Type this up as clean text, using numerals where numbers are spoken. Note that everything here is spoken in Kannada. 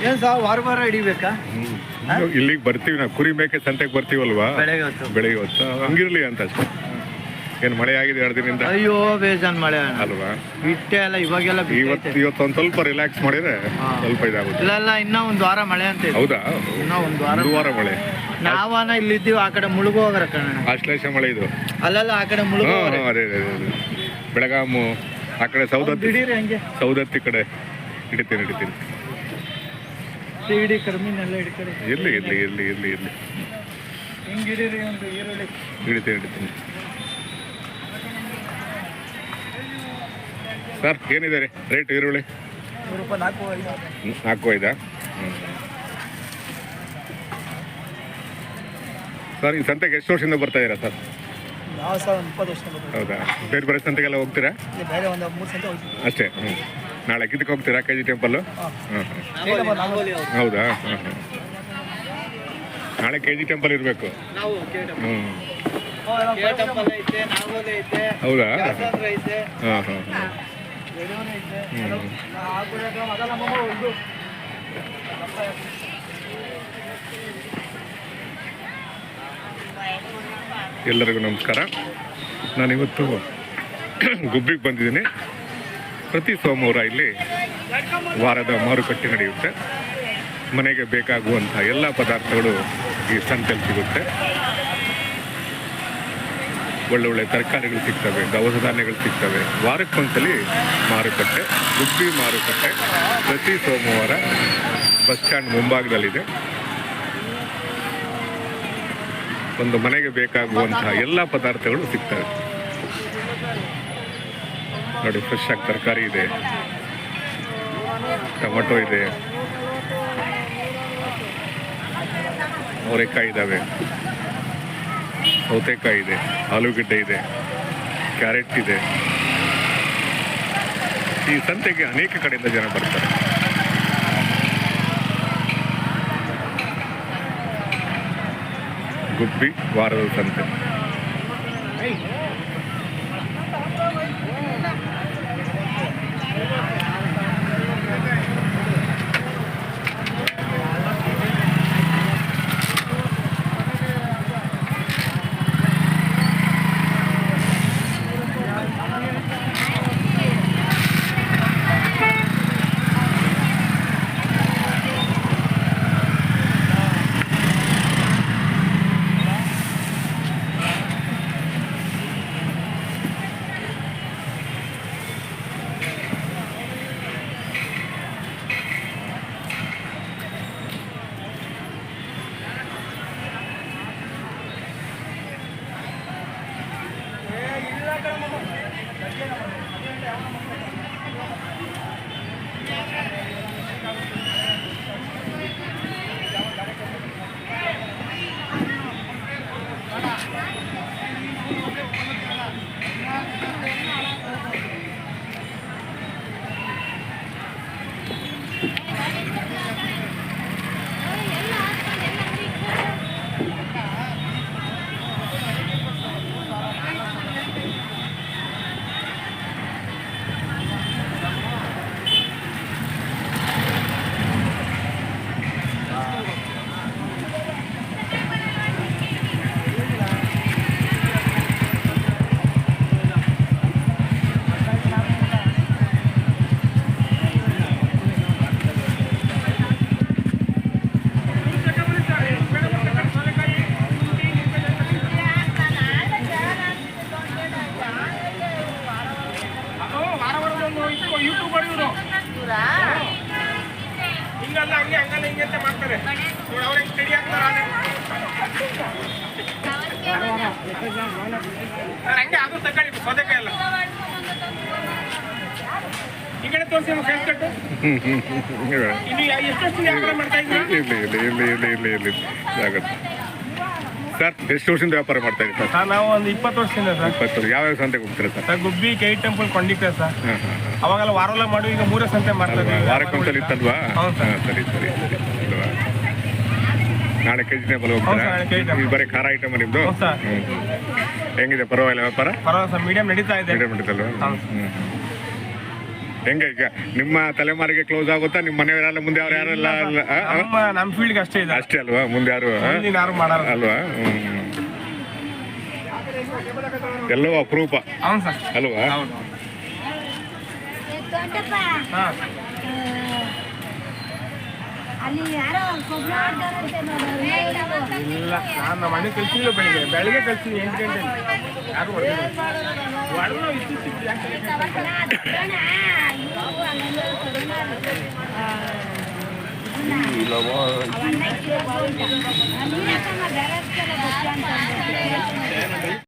ಏನ್ ಸಾ ವಾರ ಹಿಡಿಬೇಕಾ? ಇಲ್ಲಿಗೆ ಬರ್ತೀವಿ ನಾವು, ಕುರಿ ಮೇಕೆ ಸಂತೆಗೆ ಬರ್ತೀವಲ್ವಾ ಬೆಳಿಗ್ಗೆ ಹೊತ್ತು, ಹಂಗಿರ್ಲಿ ಅಂತ ಅಷ್ಟೇ. ಏನು ಮಳೆ ಆಗಿದೆ 2 ದಿನದಿಂದ? ಅಯ್ಯೋ ಬೇಜಾನ್ ಮಳೆ ಅಲ್ವಾ? ಬಿಟ್ಟೆ ಅಲ್ಲ, ಇವಾಗೆಲ್ಲ ಇವತ್ತು ಒಂದು ಸ್ವಲ್ಪ ರಿಲ್ಯಾಕ್ಸ್ ಮಾಡಿದ್ರೆ ಸ್ವಲ್ಪ ಇದಾಗುತ್ತೆ. ಇಲ್ಲ ಇನ್ನೂ 1 ವಾರ ಮಳೆ ಅಂತ ಇದೆ. ಹೌದಾ? ಇನ್ನೂ 1 ವಾರ ಮಳೆ. ನಾವನ ಇಲ್ಲಿದ್ದೀವಿ, ಆ ಕಡೆ ಮುಳುಗೋಗ್ರ ಕಣ. ಆಶ್ಲೇಷ ಮಳೆ ಇದು. ಅಲ್ಲಲ್ಲ, ಆ ಕಡೆ ಮುಳುಗೋ. ಅದೇ ಬೆಳಗಾಮು ಆ ಕಡೆ ಸೌದತ್ತಿ ಕಡೆ ಹಿಡಿತೀನಿ. ಇಡೀ ಕರ್ಮಿನೆಲ್ಲ ಹಿಡ್ಕಡೆ. ಇರ್ಲಿ ಹಿಂಗಿಡೀರಿ ಒಂದು ಈರುಳ್ಳಿ ಹಿಡಿತೀನಿ. ಸರ್ ಏನಿದೆ ರೇಟ್ ಈರುಳ್ಳಿ? 100 ರೂಪಾಯಿ 4.5. ಸರ್ ಈ ಸಂತೆಗೆ ಎಷ್ಟು ವರ್ಷದಿಂದ ಬರ್ತಾ ಇದ್ದೀರಾ ಸರ್? ನಾವು ಸಹ 20 ವರ್ಷ. ಹೌದಾ? ಬೇರೆ ಸಂತೆಗೆಲ್ಲ ಹೋಗ್ತೀರಾ? ಬೇರೆ ಒಂದು 3 ಸಂತೆ ಹೋಗ್ತೀವಿ ಅಷ್ಟೇ. ನಾಳೆ ಇದಕ್ಕೆ ಹೋಗ್ತೀರಾ KG ಟೆಂಪಲ್ಲು? ಹೌದಾ? ನಾಳೆ KG ಟೆಂಪಲ್ ಇರಬೇಕು. ಹೌದಾ? ಎಲ್ಲರಿಗೂ ನಮಸ್ಕಾರ. ನಾನಿವತ್ತು ಗುಬ್ಬಿಗೆ ಬಂದಿದ್ದೀನಿ. ಪ್ರತಿ ಸೋಮವಾರ ಇಲ್ಲಿ ವಾರದ ಮಾರುಕಟ್ಟೆ ನಡೆಯುತ್ತೆ. ಮನೆಗೆ ಬೇಕಾಗುವಂಥ ಎಲ್ಲ ಪದಾರ್ಥಗಳು ಈ ಸಂತೆಯಲ್ಲಿ ಸಿಗುತ್ತೆ. ಒಳ್ಳೊಳ್ಳೆ ತರಕಾರಿಗಳು ಸಿಗ್ತವೆ, ದವಸ ಧಾನ್ಯಗಳು ಸಿಗ್ತವೆ. ವಾರಕ್ಕೊಂದ್ಸಲಿ ಮಾರುಕಟ್ಟೆ, ಗುಬ್ಬಿ ಮಾರುಕಟ್ಟೆ ಪ್ರತಿ ಸೋಮವಾರ ಬಸ್ ಸ್ಟ್ಯಾಂಡ್ ಮುಂಭಾಗದಲ್ಲಿದೆ. ಒಂದು ಮನೆಗೆ ಬೇಕಾಗುವಂತಹ ಎಲ್ಲ ಪದಾರ್ಥಗಳು ಸಿಗ್ತವೆ. ನೋಡಿ, ಫ್ರೆಶ್ ಆಗಿ ತರಕಾರಿ ಇದೆ, ಟೊಮಟೊ ಇದೆ, ಅವರೆಕಾಯಿ ಇದ್ದಾವೆ, ಸೌತೆಕಾಯಿ ಇದೆ, ಆಲೂಗಡ್ಡೆ ಇದೆ, ಕ್ಯಾರೆಟ್ ಇದೆ. ಈ ಸಂತೆಗೆ ಅನೇಕ ಕಡೆಯಿಂದ ಜನ ಬರ್ತಾರೆ. ಗುಬ್ಬಿ ವಾರದ ಸಂತೆ. ಹಂಗೆ ಅದು ತಗೊಳ್ಳಿ ಸೌದೆಕಾಯಿ ಎಲ್ಲ ಈ ಕಡೆ ತೋರಿಸಿ ಕಟ್ಟು ಇನ್ನು ಎಷ್ಟು ವ್ಯಾಪಾರ ಮಾಡ್ತಾ ಇರ್ಲಿ ಆಗುತ್ತೆ. ಸರ್ ಎಷ್ಟು ವರ್ಷದಿಂದ ವ್ಯಾಪಾರ ಮಾಡ್ತಾ ಇದ್ದೀವಿ ಸರ್? ನಾವು ಒಂದು 20 ವರ್ಷದಿಂದ ಸರ್. 20 ವರ್ಷ. ಯಾವ್ಯಾವ ಸಂತೆಗೆ ಹೋಗ್ತೀರಾ ಸರ್? ಗುಬ್ಬಿ KG ಟೆಂಪಲ್ ಕೊಂಡಿದ್ದೆ ಸರ್. ಅವಾಗೆಲ್ಲ ವಾರಲ್ಲ ಮಾಡಿ ಈಗ 3 ಸಂತೆ ಮಾಡ್ತಾ ಇದ್ದೀವಿ. ವಾರಕ್ಕೊಂದ್ಸಲ ಇತ್ತಲ್ವಾ? ಸರಿ ಅಲ್ವಾ? ನಾಳೆ KG ಟೆಂಪಲ್ ಹೋಗ್ತೀರಾ? ಈಗ ಬರೀ ಖಾರ ಐಟಮ್ ನಿಮ್ದು? ಹೆಂಗಿದೆ, ಪರವಾಗಿಲ್ಲ ವ್ಯಾಪಾರ? ಪರವಾಗಿಲ್ಲ ಸರ್, ಮೀಡಿಯಂ ನಡೀತಾ ಇದೆ. ಮೀಡಿಯಂ ನಡೀತಲ್ವಾ? ಹೆಂಗೆ ಈಗ ನಿಮ್ಮ ತಲೆಮಾರಿಗೆ ಕ್ಲೋಸ್ ಆಗುತ್ತಾ ನಿಮ್ಮ ಮನೆಯವರೆಲ್ಲ ಮುಂದೆ ಅವ್ರು ಯಾರೆಲ್ಲ ನಮ್ಮ ಫೀಲ್ಡ್ಗೆ ಅಷ್ಟೇ ಇದೆ, ಅಷ್ಟೇ ಅಲ್ವಾ? ಮುಂದೆ ಯಾರು ಮುಂದಿನ ಯಾರು ಮಾಡಲ್ಲ ಅಲ್ವಾ? ಎಲ್ಲವೂ ಅಪರೂಪ అవును ಸರ್. ಅಲ್ವಾ? ಹೌದು. ಹಾಂ ಅಲ್ಲಿ ಯಾರೋ ಕೊಬ್ಬರಿ ಆಡ್ತಾರಂತೆ ನೋಡು. ಇಲ್ಲ, ನಾನು ನಮ್ಮ ಮನೆ ಕಳ್ಸಿಲ್ಲ. ಬೆಳಿಗ್ಗೆ ಕಳ್ಸಿನಿ 8 ಗಂಟೆಗೆ. ಯಾರು ಹೊಡೆದಿಲ್ಲ. ಹೊಡೆದ್ರು ಇಷ್ಟಿಷ್ಟು ಯಾಕೆ ಅವನ್ನ